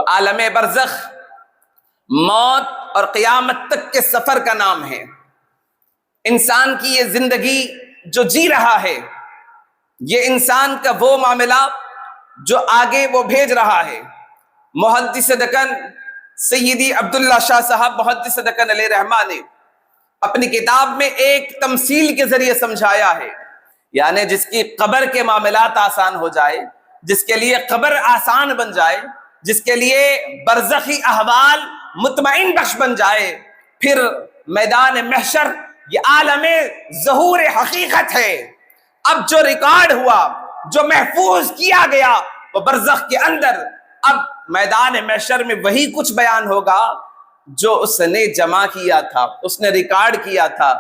تو عالم برزخ موت اور قیامت تک کے سفر کا نام ہے۔ انسان کی یہ زندگی جو جی رہا ہے، یہ انسان کا وہ معاملہ جو آگے وہ بھیج رہا ہے۔ محدث دکن سیدی عبداللہ شاہ صاحب محدث دکن علیہ رحمہ نے اپنی کتاب میں ایک تمثیل کے ذریعے سمجھایا ہے، یعنی جس کی قبر کے معاملات آسان ہو جائے، جس کے لیے قبر آسان بن جائے، جس کے لیے برزخی احوال مطمئن بخش بن جائے، پھر میدان محشر یہ عالم ظہور حقیقت ہے۔ اب جو ریکارڈ ہوا، جو محفوظ کیا گیا وہ برزخ کے اندر، اب میدان محشر میں وہی کچھ بیان ہوگا جو اس نے جمع کیا تھا، اس نے ریکارڈ کیا تھا۔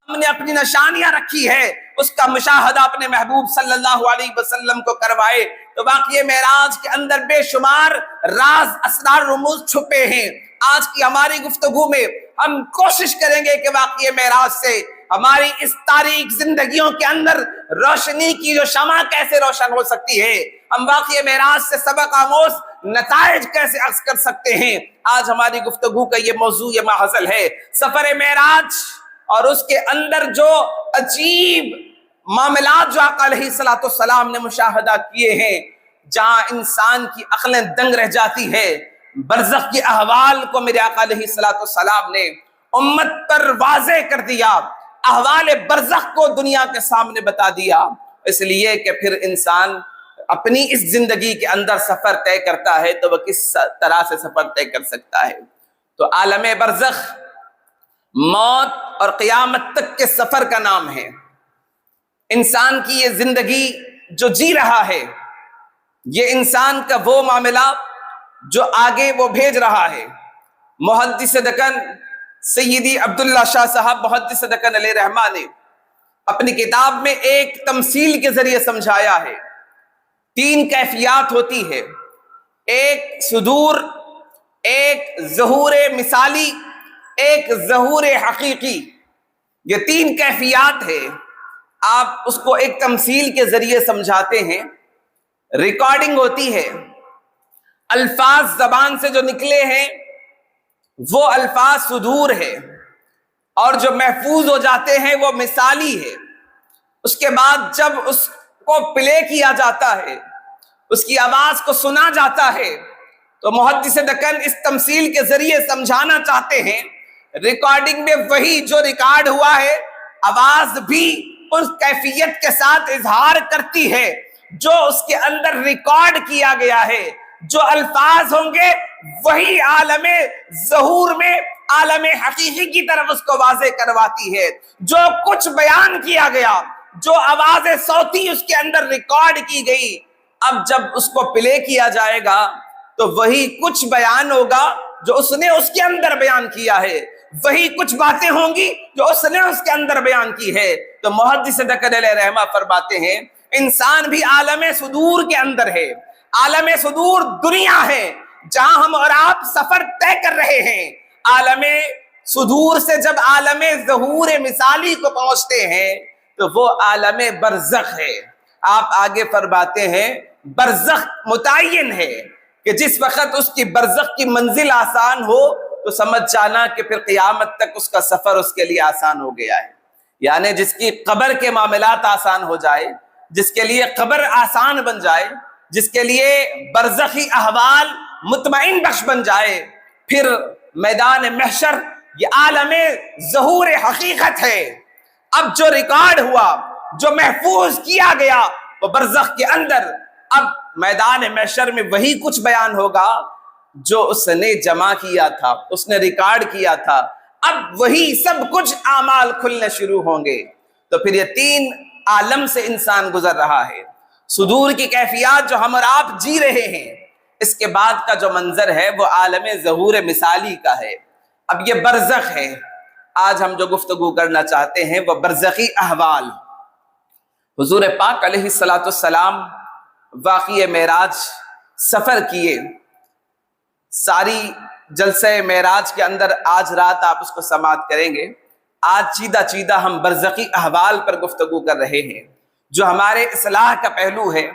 ہم نے اپنی نشانیاں رکھی ہے، اس کا مشاہدہ اپنے محبوب صلی اللہ علیہ وسلم کو کروائے تو واقعی معراج کے اندر بے شمار راز اسرار رموز چھپے ہیں۔ آج کی ہماری گفتگو میں ہم کوشش کریں گے کہ واقعی معراج سے ہماری اس تاریک زندگیوں کے اندر روشنی کی جو شمع کیسے روشن ہو سکتی ہے، ہم واقعی معراج سے سبق آموز نتائج کیسے اخذ کر سکتے ہیں۔ آج ہماری گفتگو کا یہ موضوع یہ ماحصل ہے، سفر معراج اور اس کے اندر جو عجیب معاملات جو آقا علیہ السلام نے مشاہدہ کیے ہیں، جہاں انسان کی عقلیں دنگ رہ جاتی ہے۔ برزخ کے احوال کو میرے آقا علیہ السلام نے امت پر واضح کر دیا، احوال برزخ کو دنیا کے سامنے بتا دیا، اس لیے کہ پھر انسان اپنی اس زندگی کے اندر سفر طے کرتا ہے تو وہ کس طرح سے سفر طے کر سکتا ہے۔ تو عالم برزخ موت اور قیامت تک کے سفر کا نام ہے۔ انسان کی یہ زندگی جو جی رہا ہے، یہ انسان کا وہ معاملہ جو آگے وہ بھیج رہا ہے۔ محدث دکن سیدی عبداللہ شاہ صاحب محدث دکن علیہ رحمہ نے اپنی کتاب میں ایک تمثیل کے ذریعے سمجھایا ہے۔ 3 کیفیات ہوتی ہے، ایک صدور، ایک ظہور مثالی، ایک ظہور حقیقی۔ یہ 3 کیفیات ہے، آپ اس کو ایک تمثیل کے ذریعے سمجھاتے ہیں۔ ریکارڈنگ ہوتی ہے، الفاظ زبان سے جو نکلے ہیں وہ الفاظ صدور ہے، اور جو محفوظ ہو جاتے ہیں وہ مثالی ہے۔ اس کے بعد جب اس کو پلے کیا جاتا ہے، اس کی آواز کو سنا جاتا ہے، تو محدث دکن اس تمثیل کے ذریعے سمجھانا چاہتے ہیں ریکارڈنگ میں وہی جو ریکارڈ ہوا ہے، آواز بھی اس کیفیت کے ساتھ اظہار کرتی ہے جو اس کے اندر ریکارڈ کیا گیا ہے۔ جو الفاظ ہوں گے وہی عالم ظہور میں عالم حقیقی کی طرف اس کو واضح کرواتی ہے۔ جو کچھ بیان کیا گیا، جو آواز صوتی اس کے اندر ریکارڈ کی گئی، اب جب اس کو پلے کیا جائے گا تو وہی کچھ بیان ہوگا جو اس نے اس کے اندر بیان کیا ہے، وہی کچھ باتیں ہوں گی جو اس نے اس کے اندر بیان کی ہے۔ تو محدث دکن علیہ رحمہ فرماتے ہیں انسان بھی عالم صدور کے اندر ہے۔ عالم صدور دنیا ہے جہاں ہم اور آپ سفر طے کر رہے ہیں۔ عالم صدور سے جب عالم ظہور مثالی کو پہنچتے ہیں تو وہ عالم برزخ ہے۔ آپ آگے فرماتے ہیں برزخ متعین ہے کہ جس وقت اس کی برزخ کی منزل آسان ہو تو سمجھ جانا کہ پھر قیامت تک اس کا سفر اس کے لیے آسان ہو گیا ہے۔ یعنی جس کی قبر کے معاملات آسان ہو جائے، جس کے لیے قبر آسان بن جائے، جس کے لیے برزخی احوال مطمئن بخش بن جائے، پھر میدان محشر یہ عالم ظہور حقیقت ہے۔ اب جو ریکارڈ ہوا، جو محفوظ کیا گیا وہ برزخ کے اندر، اب میدان محشر میں وہی کچھ بیان ہوگا جو اس نے جمع کیا تھا، اس نے ریکارڈ کیا تھا۔ اب وہی سب کچھ اعمال کھلنے شروع ہوں گے۔ تو پھر یہ 3 عالم سے انسان گزر رہا ہے۔ صدور کی کیفیات جو ہم اور آپ جی رہے ہیں، اس کے بعد کا جو منظر ہے وہ عالم ظہور مثالی کا ہے۔ اب یہ برزخ ہے۔ آج ہم جو گفتگو کرنا چاہتے ہیں وہ برزخی احوال۔ حضور پاک علیہ السلام واقعہ معراج سفر کیے، ساری جلسہ معراج کے اندر آج رات آپ اس کو سماعت کریں گے۔ آج چیدہ چیدہ ہم برزخی احوال پر گفتگو کر رہے ہیں جو ہمارے اصلاح کا پہلو ہے۔